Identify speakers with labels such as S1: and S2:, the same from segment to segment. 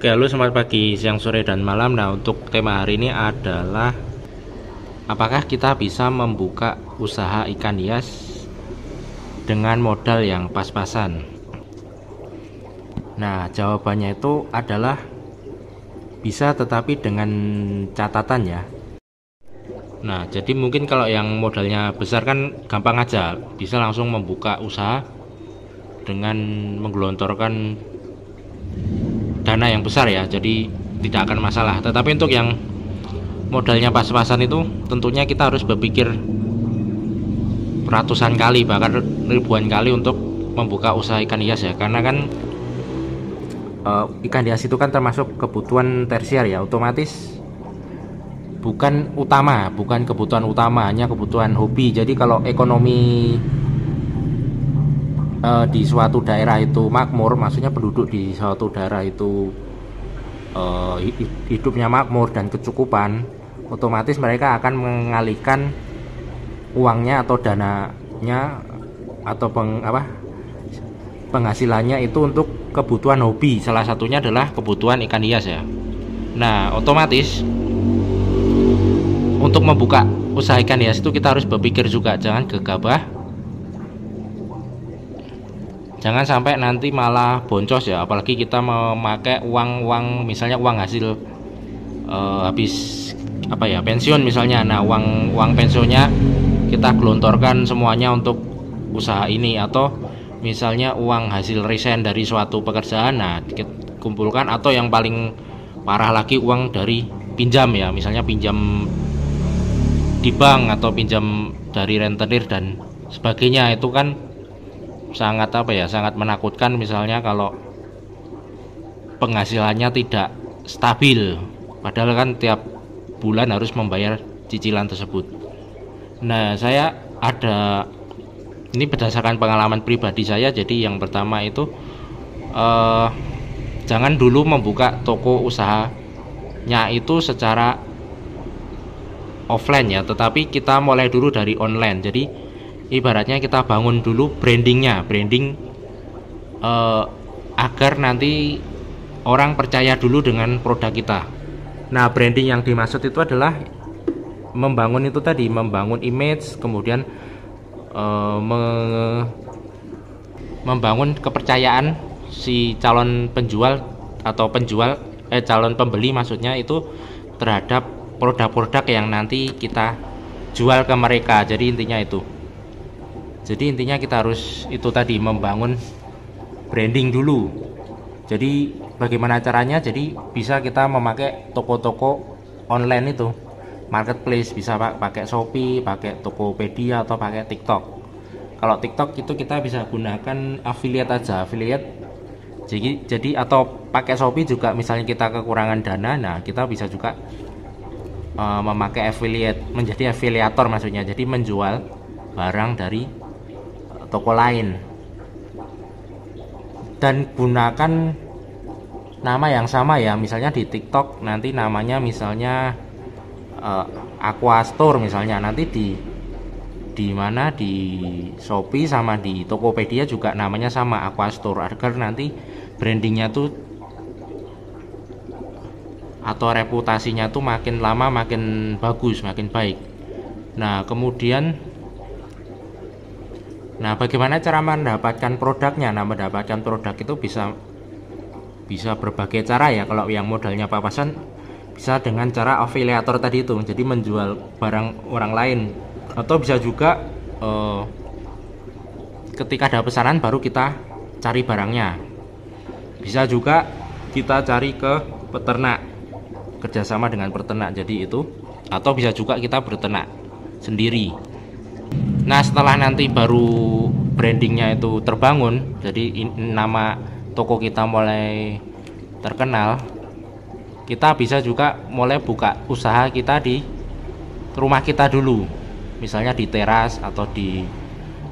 S1: Oke, halo selamat pagi, siang, sore, dan malam. Nah, untuk tema hari ini adalah apakah kita bisa membuka usaha ikan hias dengan modal yang pas-pasan? Nah, jawabannya itu adalah bisa, tetapi dengan catatan ya. Nah, jadi mungkin kalau yang modalnya besar kan gampang aja, bisa langsung membuka usaha dengan menggelontorkan dana yang besar ya, jadi tidak akan masalah. Tetapi untuk yang modalnya pas-pasan itu tentunya kita harus berpikir ratusan kali bahkan ribuan kali untuk membuka usaha ikan hias ya, karena kan ikan hias itu kan termasuk kebutuhan tersier ya, otomatis bukan utama, bukan kebutuhan utama, hanya kebutuhan hobi. Jadi kalau ekonomi di suatu daerah itu makmur, maksudnya penduduk di suatu daerah itu hidupnya makmur dan kecukupan, otomatis mereka akan mengalihkan uangnya atau dananya atau penghasilannya itu untuk kebutuhan hobi. Salah satunya adalah kebutuhan ikan hias ya. Nah, otomatis untuk membuka usaha ikan hias itu kita harus berpikir juga, jangan gegabah, jangan sampai nanti malah boncos ya, apalagi kita memakai uang misalnya uang hasil habis pensiun misalnya. Nah, uang pensiunnya kita gelontorkan semuanya untuk usaha ini, atau misalnya uang hasil resign dari suatu pekerjaan, nah kita kumpulkan, atau yang paling parah lagi uang dari pinjam ya, misalnya pinjam di bank atau pinjam dari rentenir dan sebagainya. Itu kan sangat sangat menakutkan, misalnya kalau penghasilannya tidak stabil, padahal kan tiap bulan harus membayar cicilan tersebut. Nah, saya ada, ini berdasarkan pengalaman pribadi saya. Jadi yang pertama itu jangan dulu membuka toko usahanya itu secara offline ya, tetapi kita mulai dulu dari online. Jadi ibaratnya kita bangun dulu branding agar nanti orang percaya dulu dengan produk kita. Nah, branding yang dimaksud itu adalah membangun image, kemudian membangun kepercayaan si calon penjual atau calon pembeli maksudnya itu terhadap produk-produk yang nanti kita jual ke mereka. Jadi intinya kita harus itu tadi, membangun branding dulu. Jadi bagaimana caranya? Jadi bisa kita memakai toko-toko online itu, marketplace, bisa pakai Shopee, pakai Tokopedia, atau pakai TikTok. Kalau TikTok itu kita bisa gunakan affiliate aja, jadi atau pakai Shopee juga, misalnya kita kekurangan dana, nah kita bisa juga memakai affiliate, menjadi afiliator maksudnya, jadi menjual barang dari toko lain, dan gunakan nama yang sama ya. Misalnya di TikTok nanti namanya misalnya Aqua Store misalnya, nanti di Shopee sama di Tokopedia juga namanya sama, Aqua Store, agar nanti brandingnya tuh atau reputasinya tuh makin lama makin bagus, makin baik. Nah, kemudian bagaimana cara mendapatkan produknya? Nah, mendapatkan produk itu bisa berbagai cara ya. Kalau yang modalnya papasan, bisa dengan cara afiliator tadi itu, jadi menjual barang orang lain, atau bisa juga ketika ada pesanan baru kita cari barangnya. Bisa juga kita cari ke peternak, kerjasama dengan peternak, jadi itu, atau bisa juga kita berternak sendiri. Nah, setelah nanti baru brandingnya itu terbangun, jadi nama toko kita mulai terkenal, kita bisa juga mulai buka usaha kita di rumah kita dulu, misalnya di teras atau di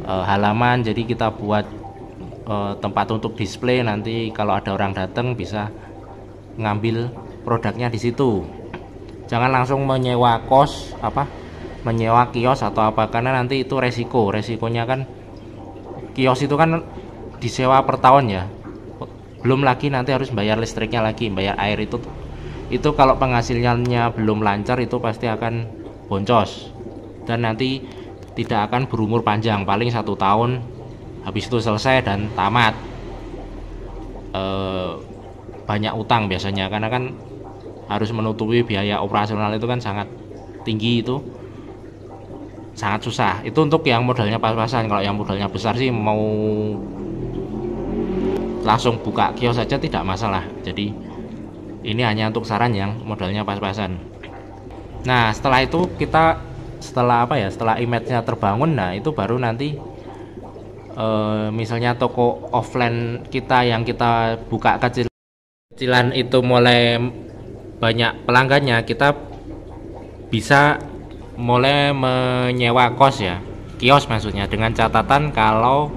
S1: halaman. Jadi kita buat tempat untuk display, nanti kalau ada orang datang bisa ngambil produknya di situ. Jangan langsung menyewa kios atau apa, karena nanti itu resikonya kan, kios itu kan disewa per tahun ya, belum lagi nanti harus bayar listriknya lagi, bayar air. Itu kalau penghasilannya belum lancar itu pasti akan boncos dan nanti tidak akan berumur panjang, paling 1 tahun habis itu selesai dan tamat. Banyak utang biasanya karena kan harus menutupi biaya operasional, itu kan sangat tinggi, itu sangat susah. Itu untuk yang modalnya pas-pasan. Kalau yang modalnya besar sih mau langsung buka kios saja tidak masalah. Jadi ini hanya untuk saran yang modalnya pas-pasan. Nah setelah itu setelah image-nya terbangun, nah itu baru nanti misalnya toko offline kita yang kita buka kecilan itu mulai banyak pelanggannya, kita bisa mulai menyewa kios maksudnya, dengan catatan kalau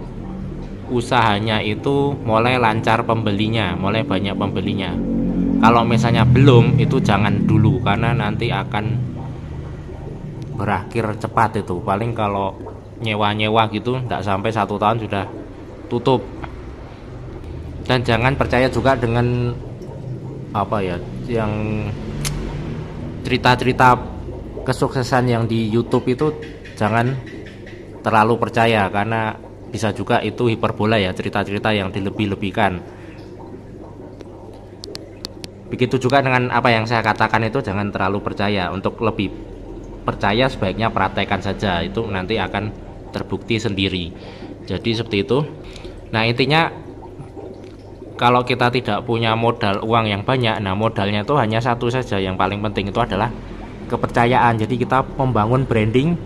S1: usahanya itu mulai lancar pembelinya, mulai banyak pembelinya. Kalau misalnya belum, itu jangan dulu karena nanti akan berakhir cepat itu. Paling kalau nyewa-nyewa gitu tidak sampai 1 tahun sudah tutup. Dan jangan percaya juga dengan yang cerita-cerita kesuksesan yang di YouTube itu, jangan terlalu percaya karena bisa juga itu hiperbola ya, cerita-cerita yang dilebih-lebihkan. Begitu juga dengan apa yang saya katakan itu, jangan terlalu percaya. Untuk lebih percaya sebaiknya praktekkan saja, itu nanti akan terbukti sendiri. Jadi seperti itu. Nah intinya kalau kita tidak punya modal uang yang banyak, nah modalnya itu hanya satu saja, yang paling penting itu adalah kepercayaan. Jadi kita membangun branding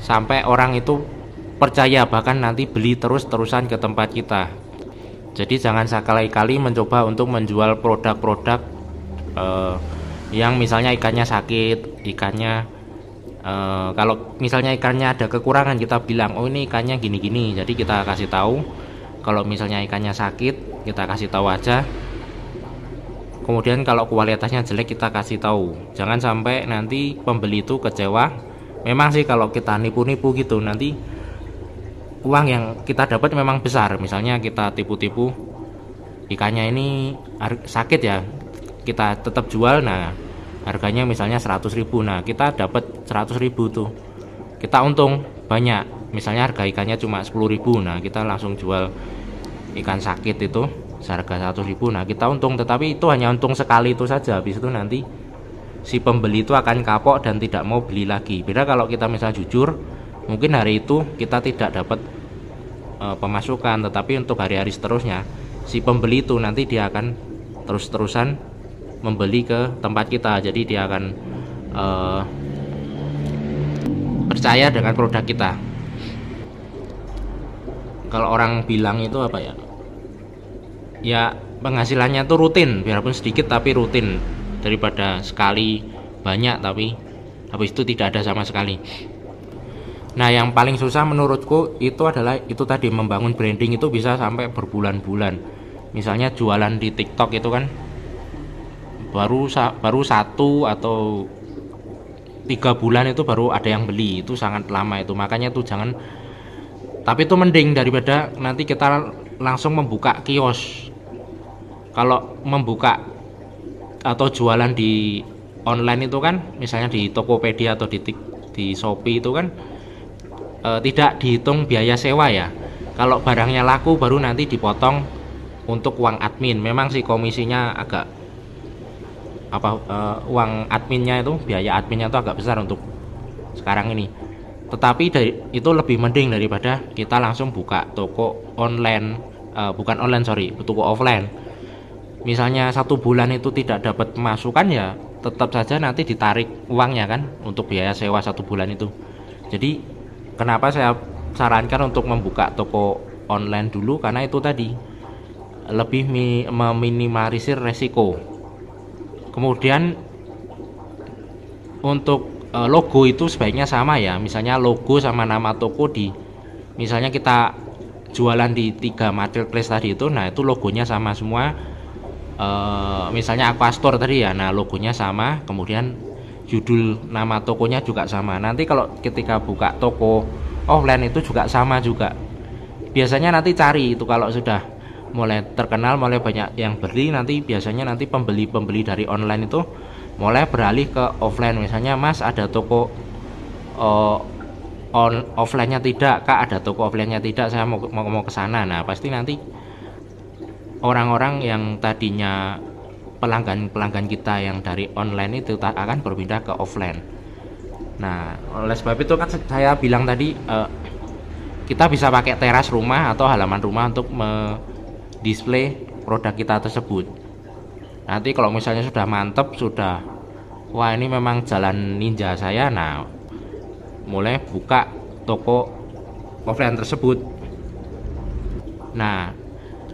S1: sampai orang itu percaya, bahkan nanti beli terus-terusan ke tempat kita. Jadi jangan sekali-kali mencoba untuk menjual produk-produk yang misalnya ikannya sakit, kalau misalnya ikannya ada kekurangan, kita bilang oh ini ikannya gini-gini, jadi kita kasih tahu. Kalau misalnya ikannya sakit, kita kasih tahu aja. Kemudian kalau kualitasnya jelek, kita kasih tahu. Jangan sampai nanti pembeli itu kecewa. Memang sih kalau kita nipu-nipu gitu, nanti uang yang kita dapat memang besar. Misalnya kita tipu-tipu, ikannya ini sakit ya, kita tetap jual. Nah harganya misalnya 100.000, nah kita dapat 100.000 tuh, kita untung banyak. Misalnya harga ikannya cuma 10.000, nah kita langsung jual ikan sakit itu seharga 100.000, nah kita untung. Tetapi itu hanya untung sekali itu saja, habis itu nanti si pembeli itu akan kapok dan tidak mau beli lagi. Beda kalau kita misalnya jujur, mungkin hari itu kita tidak dapat pemasukan, tetapi untuk hari-hari seterusnya si pembeli itu nanti dia akan terus-terusan membeli ke tempat kita. Jadi dia akan percaya dengan produk kita. Kalau orang bilang itu apa ya penghasilannya tuh rutin, biarpun sedikit tapi rutin, daripada sekali banyak tapi habis itu tidak ada sama sekali. Nah yang paling susah menurutku itu adalah itu tadi, membangun branding itu bisa sampai berbulan-bulan. Misalnya jualan di TikTok itu kan baru 1 atau 3 bulan itu baru ada yang beli, itu sangat lama itu. Makanya tuh jangan, tapi itu mending daripada nanti kita langsung membuka kios. Kalau membuka atau jualan di online itu kan, misalnya di Tokopedia atau di Shopee itu kan tidak dihitung biaya sewa ya. Kalau barangnya laku baru nanti dipotong untuk uang admin. Memang sih komisinya agak uang adminnya itu, biaya adminnya itu agak besar untuk sekarang ini. Tetapi itu lebih mending daripada kita langsung buka toko online, toko offline. Misalnya 1 bulan itu tidak dapat pemasukan, ya tetap saja nanti ditarik uangnya kan untuk biaya sewa 1 bulan itu. Jadi kenapa saya sarankan untuk membuka toko online dulu, karena itu tadi lebih meminimalisir resiko. Kemudian untuk logo itu sebaiknya sama ya, misalnya logo sama nama toko misalnya kita jualan di 3 marketplace tadi itu, nah itu logonya sama semua. Misalnya Aquastore tadi ya, nah logonya sama, kemudian judul nama tokonya juga sama. Nanti kalau ketika buka toko offline itu juga sama juga. Biasanya nanti cari itu, kalau sudah mulai terkenal, mulai banyak yang beli, nanti biasanya nanti pembeli-pembeli dari online itu mulai beralih ke offline. Misalnya Mas ada toko offline-nya tidak, Kak ada toko offline-nya tidak, saya mau ke sana. Nah pasti nanti orang-orang yang tadinya pelanggan kita yang dari online itu akan berpindah ke offline. Nah oleh sebab itu kan saya bilang tadi, kita bisa pakai teras rumah atau halaman rumah untuk display produk kita tersebut. Nanti kalau misalnya sudah mantep, sudah wah ini memang jalan ninja saya, nah mulai buka toko offline tersebut. Nah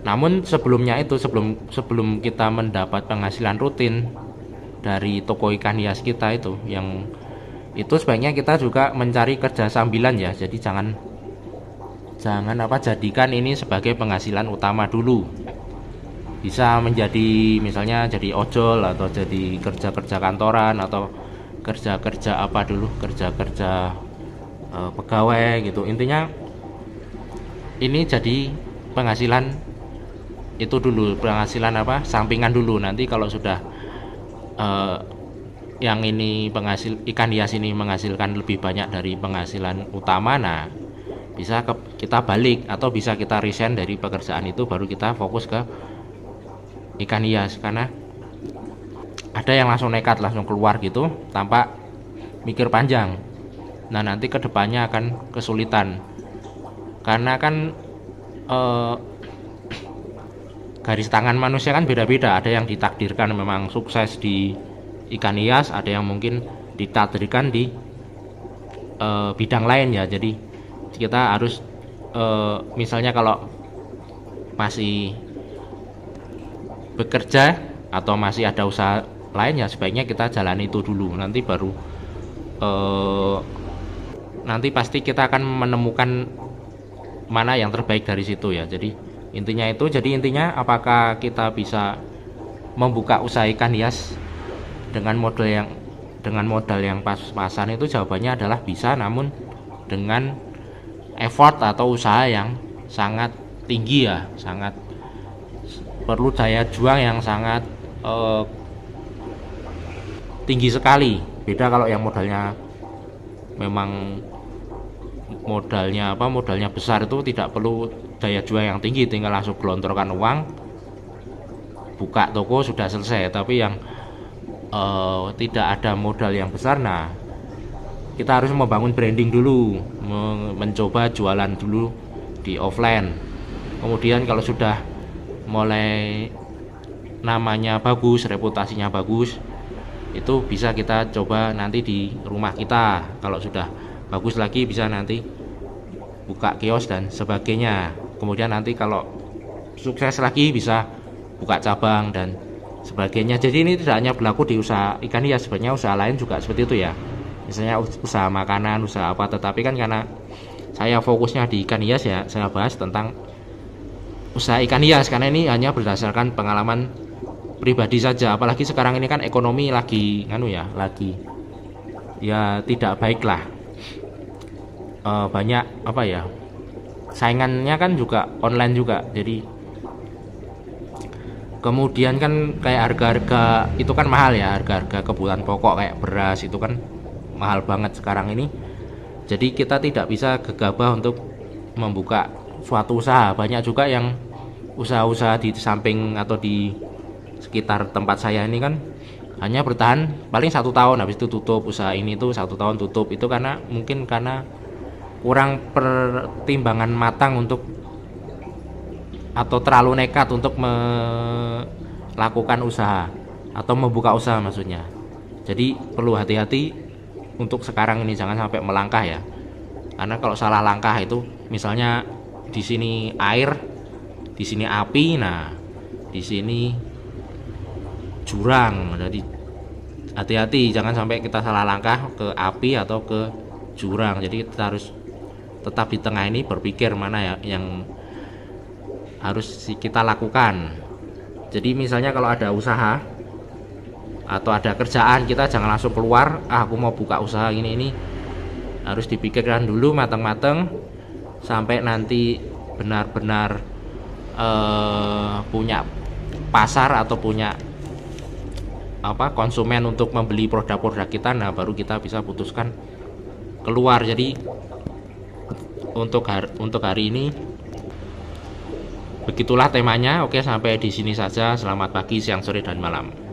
S1: namun sebelumnya itu, sebelum kita mendapat penghasilan rutin dari toko ikan hias kita itu, yang itu sebaiknya kita juga mencari kerja sambilan ya. Jadi jangan jadikan ini sebagai penghasilan utama dulu. Bisa menjadi misalnya jadi ojol atau jadi kerja kantoran atau kerja pegawai gitu. Intinya ini jadi penghasilan itu dulu, penghasilan sampingan dulu. Nanti kalau sudah yang ini ikan hias ini menghasilkan lebih banyak dari penghasilan utama, nah bisa kita balik atau bisa kita resign dari pekerjaan itu, baru kita fokus ke ikan hias. Karena ada yang langsung nekat, langsung keluar gitu tanpa mikir panjang. Nah nanti kedepannya akan kesulitan, karena kan garis tangan manusia kan beda-beda. Ada yang ditakdirkan memang sukses di ikan hias, ada yang mungkin ditakdirkan di bidang lain ya. Jadi kita harus misalnya kalau masih bekerja atau masih ada usaha lain ya, sebaiknya kita jalani itu dulu. Nanti baru nanti pasti kita akan menemukan mana yang terbaik dari situ ya. Jadi intinya apakah kita bisa membuka usaha ikan hias dengan modal yang pas-pasan, itu jawabannya adalah bisa, namun dengan effort atau usaha yang sangat tinggi ya, sangat perlu daya juang yang sangat tinggi sekali. Beda kalau yang modalnya memang modalnya besar, itu tidak perlu daya juang yang tinggi, tinggal langsung gelontorkan uang, buka toko sudah selesai. Tapi yang tidak ada modal yang besar, nah kita harus membangun branding dulu, mencoba jualan dulu di offline. Kemudian kalau sudah mulai namanya bagus, reputasinya bagus, itu bisa kita coba nanti di rumah kita. Kalau sudah bagus lagi, bisa nanti buka kios dan sebagainya. Kemudian nanti kalau sukses lagi bisa buka cabang dan sebagainya. Jadi ini tidak hanya berlaku di usaha ikan hias, sebenarnya usaha lain juga seperti itu ya. Misalnya usaha makanan, usaha apa, tetapi kan karena saya fokusnya di ikan hias ya, saya bahas tentang usaha ikan hias karena ini hanya berdasarkan pengalaman pribadi saja. Apalagi sekarang ini kan ekonomi lagi tidak baik lah. Banyak saingannya kan juga online juga. Jadi kemudian kan kayak harga-harga itu kan mahal ya, harga-harga kebutuhan pokok kayak beras itu kan mahal banget sekarang ini. Jadi kita tidak bisa gegabah untuk membuka suatu usaha. Banyak juga yang usaha-usaha di samping atau di sekitar tempat saya ini kan hanya bertahan paling 1 tahun, habis itu tutup. Usaha ini tuh 1 tahun tutup, itu karena kurang pertimbangan matang atau terlalu nekat untuk melakukan usaha atau membuka usaha maksudnya. Jadi perlu hati-hati untuk sekarang ini, jangan sampai melangkah ya. Karena kalau salah langkah itu, misalnya di sini air, di sini api, nah di sini jurang. Jadi hati-hati, jangan sampai kita salah langkah ke api atau ke jurang. Jadi kita harus tetap di tengah ini, berpikir mana ya yang harus kita lakukan. Jadi misalnya kalau ada usaha atau ada kerjaan, kita jangan langsung keluar, aku mau buka usaha ini harus dipikirkan dulu matang-matang sampai nanti benar-benar punya pasar atau punya konsumen untuk membeli produk-produk kita, nah baru kita bisa putuskan keluar. Jadi untuk hari ini begitulah temanya. Oke, sampai di sini saja. Selamat pagi, siang, sore, dan malam.